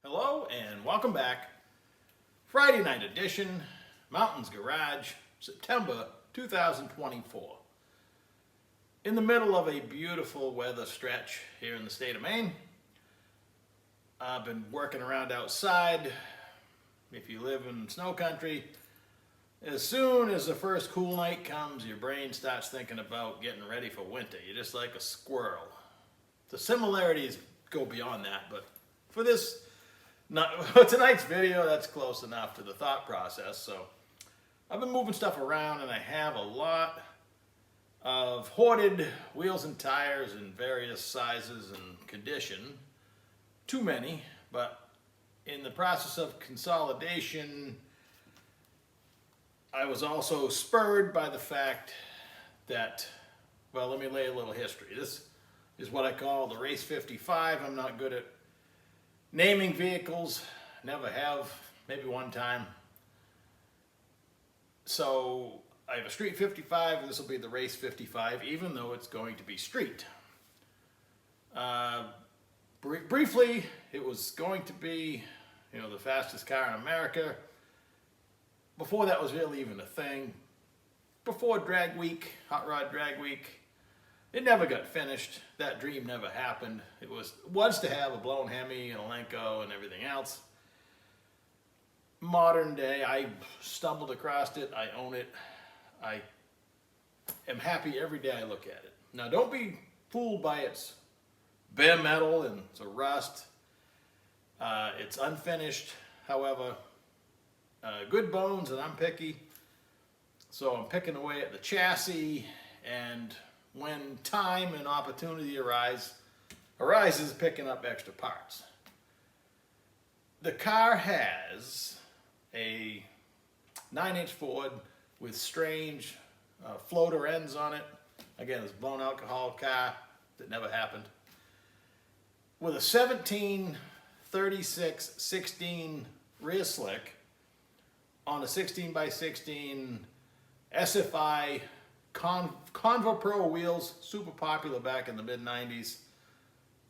Hello and welcome back. Friday night edition, Mountains Garage, September 2024. In the middle of a beautiful weather stretch here in the state of Maine. I've been working around outside. If you live in snow country, as soon as the first cool night comes, your brain starts thinking about getting ready for winter. You're just like a squirrel. The similarities go beyond that, but for tonight's video, that's close enough to the thought process. So I've been moving stuff around and I have a lot of hoarded wheels and tires in various sizes and condition. Too many, but in the process of consolidation, I was also spurred by the fact that, well, let me lay a little history. This is what I call the Race 55. I'm not good at naming vehicles, never have, maybe one time. So I have a Street 55, and this will be the Race 55, even though it's going to be street. Briefly, it was going to be, the fastest car in America. Before that was really even a thing. Before Drag Week, Hot Rod Drag Week, it never got finished. That dream never happened. It was to have a blown Hemi and a Lenko and everything else. Modern day, I stumbled across it. I own it. I am happy every day I look at it. Now, don't be fooled by its bare metal and it's a rust. It's unfinished, however, good bones, and I'm picky. So I'm picking away at the chassis, and when time and opportunity arises, picking up extra parts. The car has a 9-inch Ford with strange floater ends on it. Again, it's a blown alcohol car that never happened. With a 17/36/16 rear slick on a 16x16 SFI Convo Pro wheels, super popular back in the mid-90s.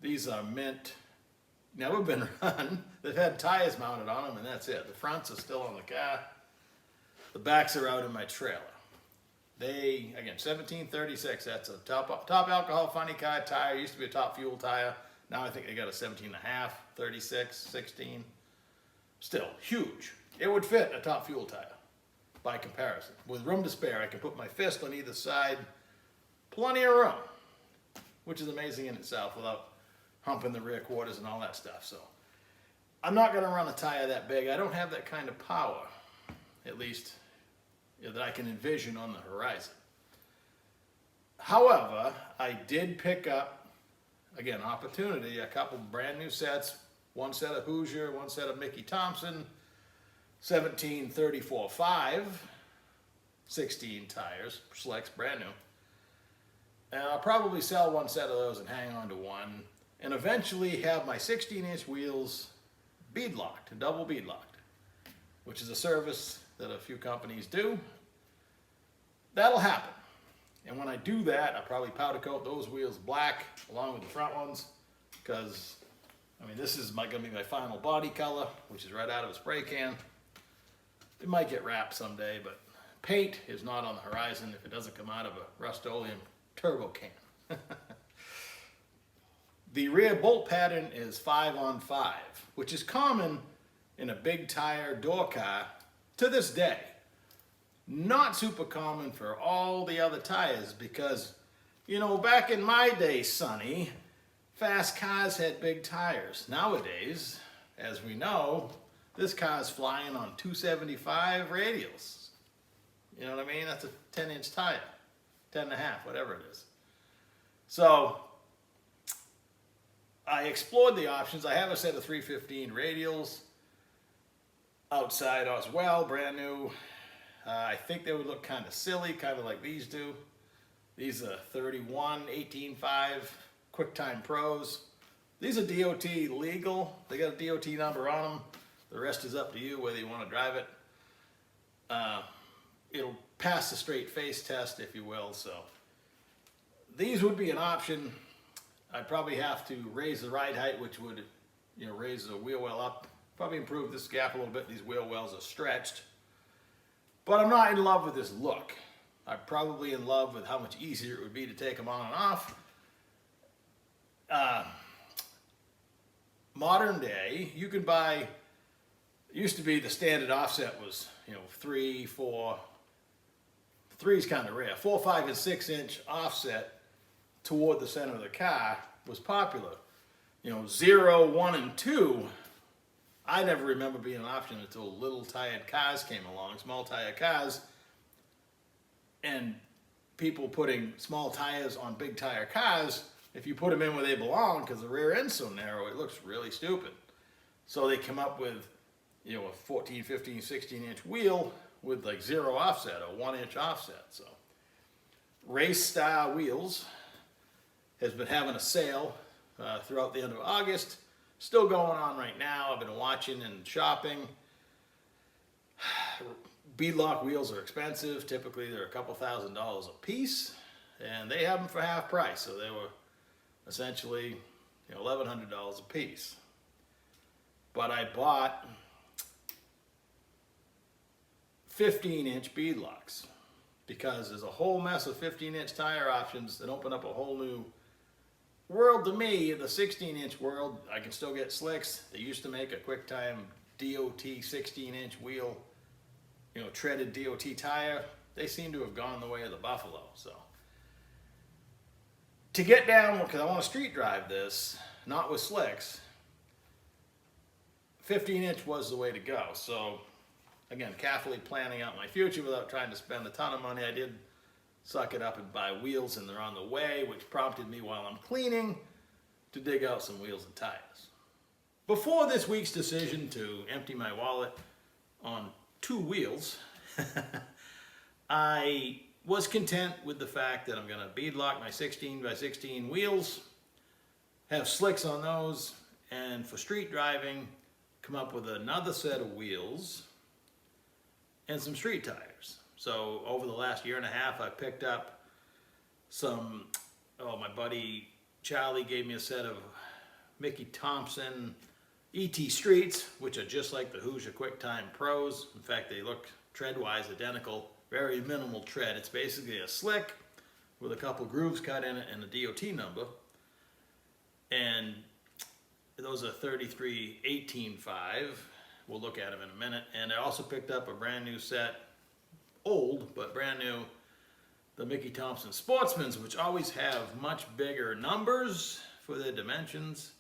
These are mint, never been run. They've had tires mounted on them, and that's it. The fronts are still on the car. The backs are out in my trailer. They, again, 17/36, that's a top alcohol funny car tire. Used to be a top fuel tire. Now I think they got a 17.5, 36, 16. Still, huge. It would fit a top fuel tire by comparison. With room to spare, I can put my fist on either side. Plenty of room, which is amazing in itself without humping the rear quarters and all that stuff. So I'm not going to run a tire that big. I don't have that kind of power, at least that I can envision on the horizon. However, I did pick up, again, opportunity, a couple brand new sets. One set of Hoosier, one set of Mickey Thompson, 17/34/5, 16 tires, slicks, brand new. And I'll probably sell one set of those and hang on to one, and eventually have my 16-inch wheels bead locked, double bead locked, which is a service that a few companies do. That'll happen. And when I do that, I'll probably powder coat those wheels black along with the front ones, because, this is going to be my final body color, which is right out of a spray can. It might get wrapped someday, but paint is not on the horizon if it doesn't come out of a Rust-Oleum turbo can. The rear bolt pattern is 5-on-5, which is common in a big tire door car to this day. Not super common for all the other tires because, back in my day, Sonny, fast cars had big tires. Nowadays, as we know, this car's flying on 275 radials. You know what I mean? That's a 10-inch tire, 10.5, whatever it is. So I explored the options. I have a set of 315 radials outside as well, brand new. I think they would look kind of silly, kind of like these do. These are 31 18.5 QuickTime Pros. These are DOT legal. They got a DOT number on them. The rest is up to you whether you want to drive it. It'll pass the straight face test, if you will. So these would be an option. I'd probably have to raise the ride height, which would raises the wheel well up. Probably improve this gap a little bit. These wheel wells are stretched. But I'm not in love with this look. I'm probably in love with how much easier it would be to take them on and off. Modern day, you can buy, used to be the standard offset was, 3, 4, 3 is kind of rare. 4, 5, and 6 inch offset toward the center of the car was popular. 0, 1, and 2, I never remember being an option until little tired cars came along, small tire cars, and people putting small tires on big tire cars. If you put them in where they belong, because the rear end's so narrow, it looks really stupid. So they come up with, a 14, 15, 16 inch wheel with like 0 offset or 1 inch offset. So Race Star Wheels has been having a sale throughout the end of August. Still going on right now. I've been watching and shopping. Beadlock wheels are expensive. Typically they're a couple $1,000s a piece, and they have them for half price. So they were essentially $1,100 a piece. But I bought 15-inch beadlocks because there's a whole mess of 15-inch tire options that open up a whole new world to me. The 16-inch world, I can still get slicks. They used to make a QuickTime DOT 16-inch wheel, treaded DOT tire. They seem to have gone the way of the Buffalo. So to get down, because I want to street drive this, not with slicks, 15-inch was the way to go. So again, carefully planning out my future without trying to spend a ton of money, I did suck it up and buy wheels, and they're on the way, which prompted me while I'm cleaning to dig out some wheels and tires. Before this week's decision to empty my wallet on 2 wheels, I was content with the fact that I'm going to beadlock my 16 by 16 wheels, have slicks on those, and for street driving, come up with another set of wheels and some street tires. So over the last year and a half, I picked up some, my buddy Charlie gave me a set of Mickey Thompson ET Streets, which are just like the Hoosier QuickTime Pros. In fact, they look tread-wise identical, very minimal tread. It's basically a slick with a couple grooves cut in it and a DOT number. And those are 33/18/5. We'll look at them in a minute. And I also picked up a brand new set, old but brand new, the Mickey Thompson Sportsmans, which always have much bigger numbers for their dimensions,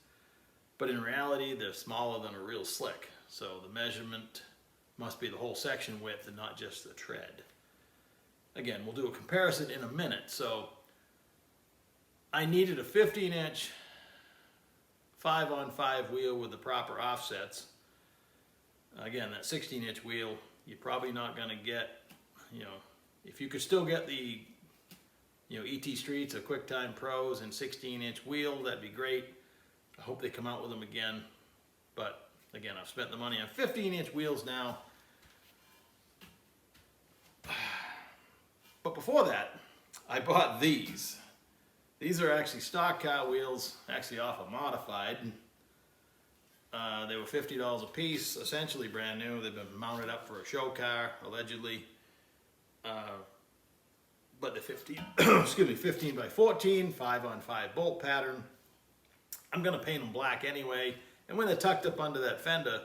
but in reality they're smaller than a real slick. So the measurement must be the whole section width and not just the tread. Again, we'll do a comparison in a minute. So I needed a 15-inch 5-on-5 wheel with the proper offsets. Again, that 16-inch wheel, you're probably not going to get, if you could still get the, ET Streets or QuickTime Pros and 16-inch wheel, that'd be great. I hope they come out with them again. But again, I've spent the money on 15-inch wheels now. But before that, I bought these. These are actually stock car wheels, actually off of Modified. They were $50 a piece, essentially brand new. They've been mounted up for a show car, allegedly. But the 15 by 14, 5-on-5 bolt pattern. I'm gonna paint them black anyway. And when they're tucked up under that fender,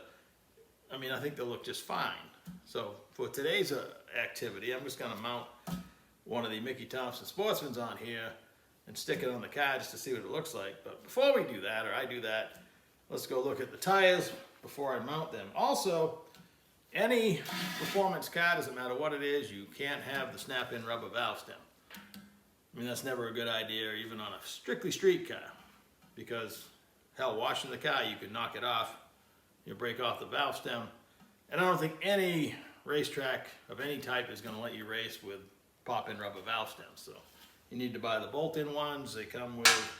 I think they'll look just fine. So for today's activity, I'm just gonna mount one of the Mickey Thompson Sportsmans on here and stick it on the car just to see what it looks like. But before we do that, or I do that, let's go look at the tires before I mount them. Also, any performance car, doesn't matter what it is, you can't have the snap-in rubber valve stem. That's never a good idea, even on a strictly street car, because hell, washing the car, you can knock it off, break off the valve stem. And I don't think any racetrack of any type is going to let you race with pop-in rubber valve stems. So you need to buy the bolt-in ones. They come with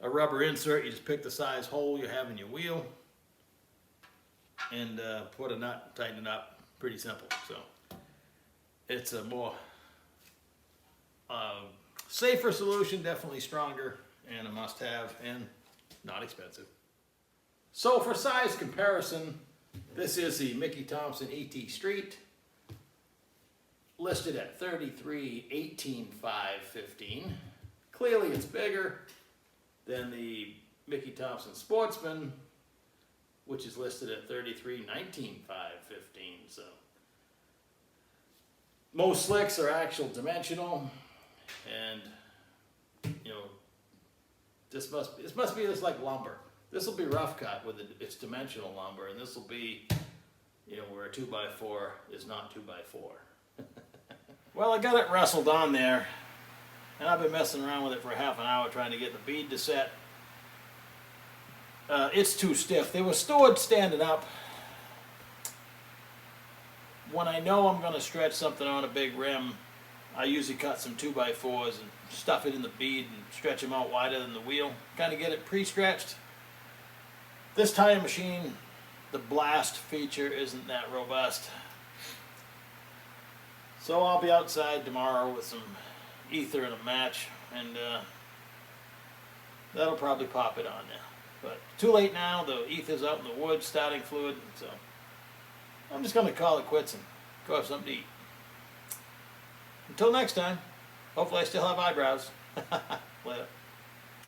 a rubber insert. You just pick the size hole you have in your wheel and put a nut, tighten it up. Pretty simple. So it's a more safer solution, definitely stronger, and a must-have, and not expensive. So for size comparison, this is the Mickey Thompson ET Street, listed at 33/18/515. Clearly it's bigger than the Mickey Thompson Sportsman, which is listed at 33/19/515. So most slicks are actual dimensional, and you know, this must be just like lumber. This will be rough cut with its dimensional lumber, and this will be, you know, where a 2x4 is not 2x4. Well, I got it wrestled on there, and I've been messing around with it for half an hour trying to get the bead to set. It's too stiff. They were stored standing up. When I know I'm going to stretch something on a big rim, I usually cut some 2x4s and stuff it in the bead and stretch them out wider than the wheel. Kind of get it pre-stretched. This tire machine, the blast feature isn't that robust. So I'll be outside tomorrow with some ether and a match, and that'll probably pop it on there. But too late now, the ether's out in the woods, starting fluid, so I'm just going to call it quits and go have something to eat. Until next time, hopefully I still have eyebrows. Later.